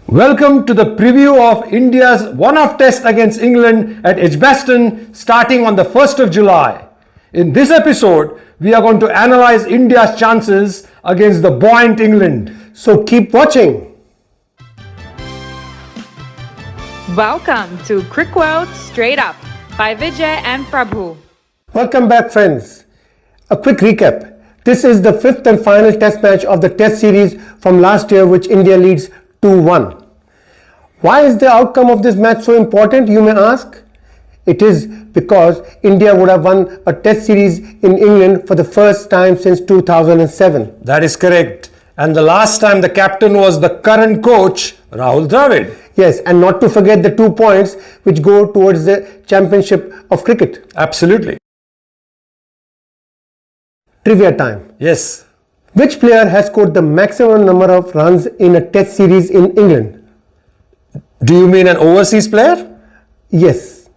Welcome to the preview of India's one-off test against England at Edgbaston starting on the 1st of July. In this episode, we are going to analyze India's chances against the buoyant England. So keep watching. Welcome to Cricworldstraightup by Vijay and Prabhu. Welcome back, friends. A quick recap. This is the fifth and final test match of the test series from last year, which India leads 2-1. Why is the outcome of this match so important, you may ask? It is because India would have won a test series in England for the first time since 2007. That is correct. And the last time the captain was the current coach, Rahul Dravid. Yes, and not to forget the 2 points which go towards the championship of cricket. Absolutely. Trivia time. Yes. Which player has scored the maximum number of runs in a test series in England? Do you mean an overseas player? Yes.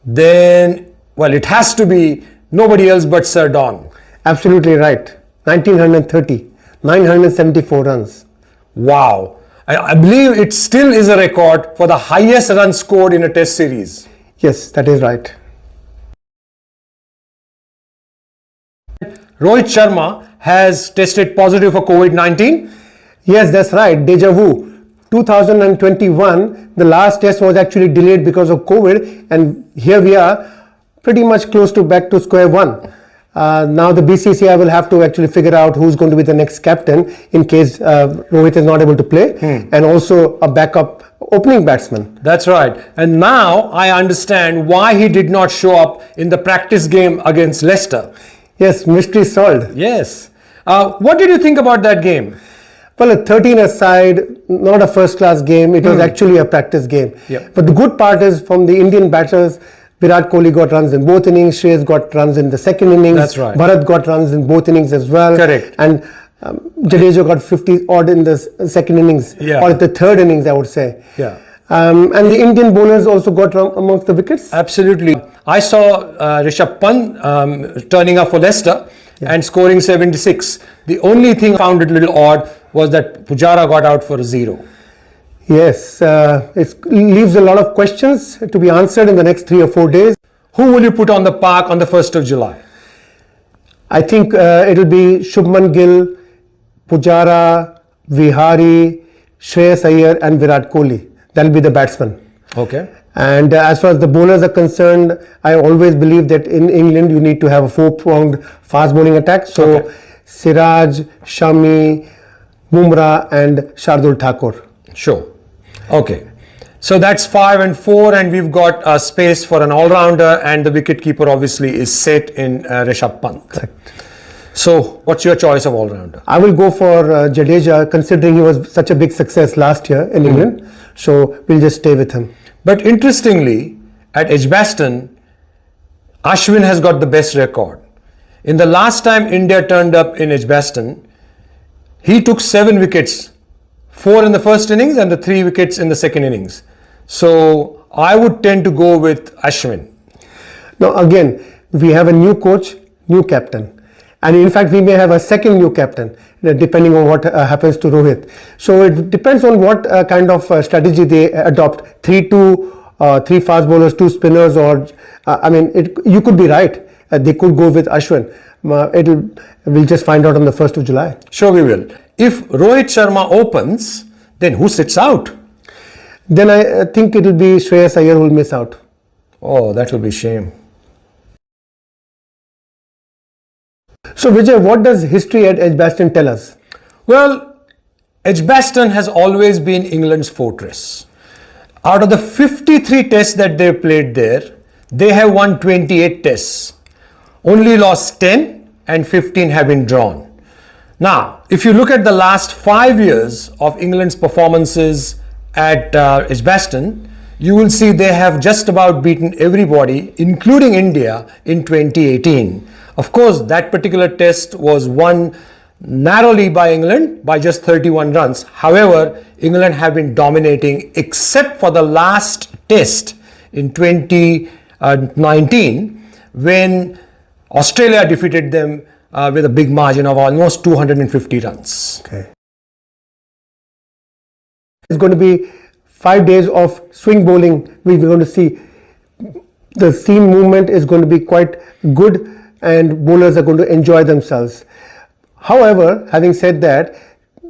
Then, well, it has to be nobody else but Sir Don. Absolutely right. 1930, 974 runs. Wow. I believe it still is a record for the highest run scored in a test series. Yes, that is right. Rohit Sharma has tested positive for COVID-19. Yes, that's right. Deja vu. 2021, the last test was actually delayed because of COVID, and here we are pretty much close to back to square one. Now the BCCI will have to actually figure out who's going to be the next captain in case Rohit is not able to play, and also a backup opening batsman. That's right. And now I understand why he did not show up in the practice game against Leicester. Yes, mystery solved. Yes. What did you think about that game? Well, a 13 aside, not a first-class game. It was actually a practice game. Yeah. But the good part is from the Indian batters, Virat Kohli got runs in both innings. Shreyas got runs in the second innings. That's right. Bharat got runs in both innings as well. Correct. And Jadeja got 50 odd in the second innings, or the third innings, I would say. Yeah. And the Indian bowlers also got amongst the wickets. Absolutely. I saw Rishabh Pant turning up for Leicester and scoring 76. The only thing I found it a little odd was that Pujara got out for a 0. Yes, it leaves a lot of questions to be answered in the next 3 or 4 days. Who will you put on the park on the 1st of July? I think it'll be Shubman Gill, Pujara, Vihari, Shreyas Iyer and Virat Kohli. That'll be the batsman. Okay. And as far as the bowlers are concerned, I always believe that in England you need to have a 4-pronged fast bowling attack. So Siraj, Shami, Bumrah and Shardul Thakur. Sure. Okay. So that's 5 and 4, and we've got a space for an all-rounder, and the wicket-keeper obviously is set in Rishabh Pant. Correct. So what's your choice of all-rounder? I will go for Jadeja, considering he was such a big success last year in England. So we'll just stay with him. But interestingly, at Edgbaston, Ashwin has got the best record. In the last time India turned up in Edgbaston, he took 7 wickets, 4 in the first innings and the 3 wickets in the second innings. So I would tend to go with Ashwin. Now again, we have a new coach, new captain. And in fact, we may have a second new captain, depending on what happens to Rohit. So it depends on what kind of strategy they adopt. 3-2, 3 fast bowlers, 2 spinners, or you could be right. They could go with Ashwin. We'll just find out on the 1st of July. Sure we will. If Rohit Sharma opens, then who sits out? Then I think it will be Shreyas Iyer who will miss out. Oh, that will be a shame. So Vijay, what does history at Edgbaston tell us? Well, Edgbaston has always been England's fortress. Out of the 53 tests that they played there, they have won 28 tests. Only lost 10 and 15 have been drawn. Now, if you look at the last 5 years of England's performances at Edgbaston, you will see they have just about beaten everybody, including India, in 2018. Of course, that particular test was won narrowly by England by just 31 runs. However, England have been dominating except for the last test in 2019 when Australia defeated them with a big margin of almost 250 runs. Okay. It's going to be 5 days of swing bowling. We're going to see the seam movement is going to be quite good and bowlers are going to enjoy themselves. However, having said that,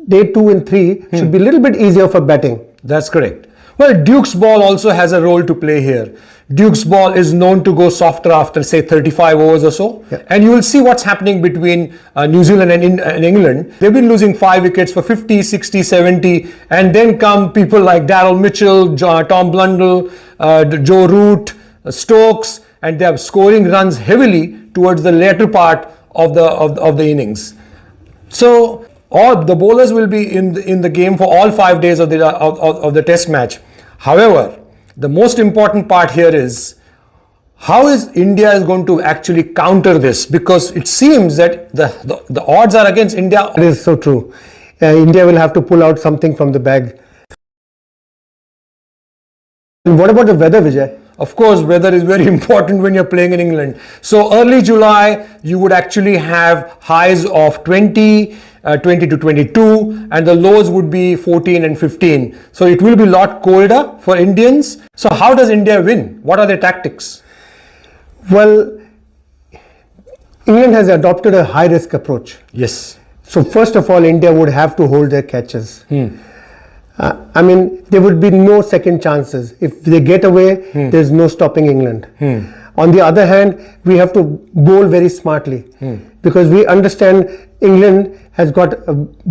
day 2 and 3 should be a little bit easier for batting. That's correct. Well, Duke's ball also has a role to play here. Duke's ball is known to go softer after, say, 35 overs or so. Yeah. And you will see what's happening between New Zealand and England. They've been losing 5 wickets for 50, 60, 70. And then come people like Daryl Mitchell, Tom Blundell, Joe Root, Stokes, and they are scoring runs heavily towards the later part of the innings. So all the bowlers will be in the game for all 5 days of the test match. However, the most important part here is how is India is going to actually counter this, because it seems that the odds are against India. It is so true. India will have to pull out something from the bag. And what about the weather, Vijay? Of course, weather is very important when you're playing in England. So early July, you would actually have highs of 20 to 22, and the lows would be 14 and 15. So it will be a lot colder for Indians. So how does India win? What are their tactics? Well, England has adopted a high-risk approach. Yes. So first of all, India would have to hold their catches. I mean, there would be no second chances. If they get away, there's no stopping England. On the other hand, we have to bowl very smartly because we understand England has got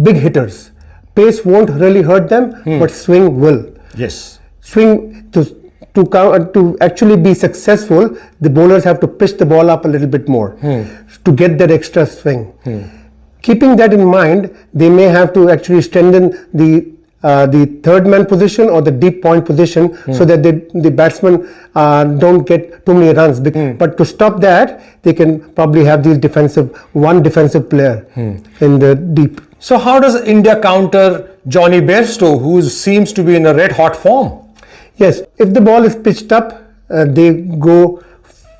big hitters. Pace won't really hurt them, but swing will. Yes. Swing to actually be successful, the bowlers have to pitch the ball up a little bit more to get that extra swing. Keeping that in mind, they may have to actually strengthen the third man position or the deep point position so that the batsmen don't get too many runs. But to stop that, they can probably have one defensive player in the deep. So how does India counter Johnny Bairstow, who seems to be in a red hot form? Yes, if the ball is pitched up, they go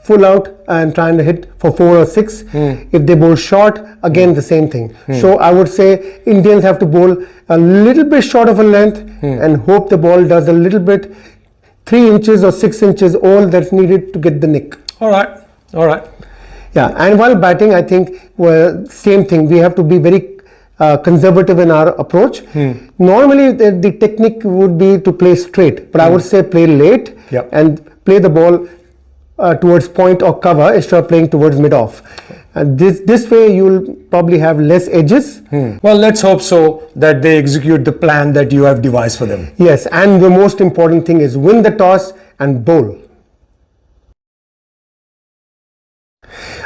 full out and trying to hit for 4 or 6. If they bowl short, again the same thing. So I would say Indians have to bowl a little bit short of a length and hope the ball does a little bit, 3 inches or 6 inches, all that's needed to get the nick. All right. Yeah, and while batting, I think same thing. We have to be very conservative in our approach. Normally the technique would be to play straight, but I would say play late and play the ball towards point or cover instead of playing towards mid-off. And this way you'll probably have less edges. Well, let's hope so that they execute the plan that you have devised for them. Yes, and the most important thing is win the toss and bowl.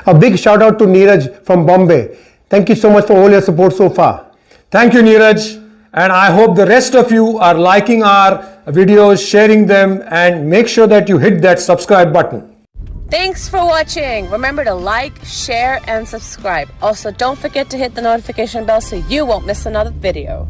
A big shout out to Neeraj from Bombay. Thank you so much for all your support so far. Thank you, Neeraj. And I hope the rest of you are liking our videos, sharing them, and make sure that you hit that subscribe button. Thanks for watching. Remember to like, share, and subscribe. Also, don't forget to hit the notification bell so you won't miss another video.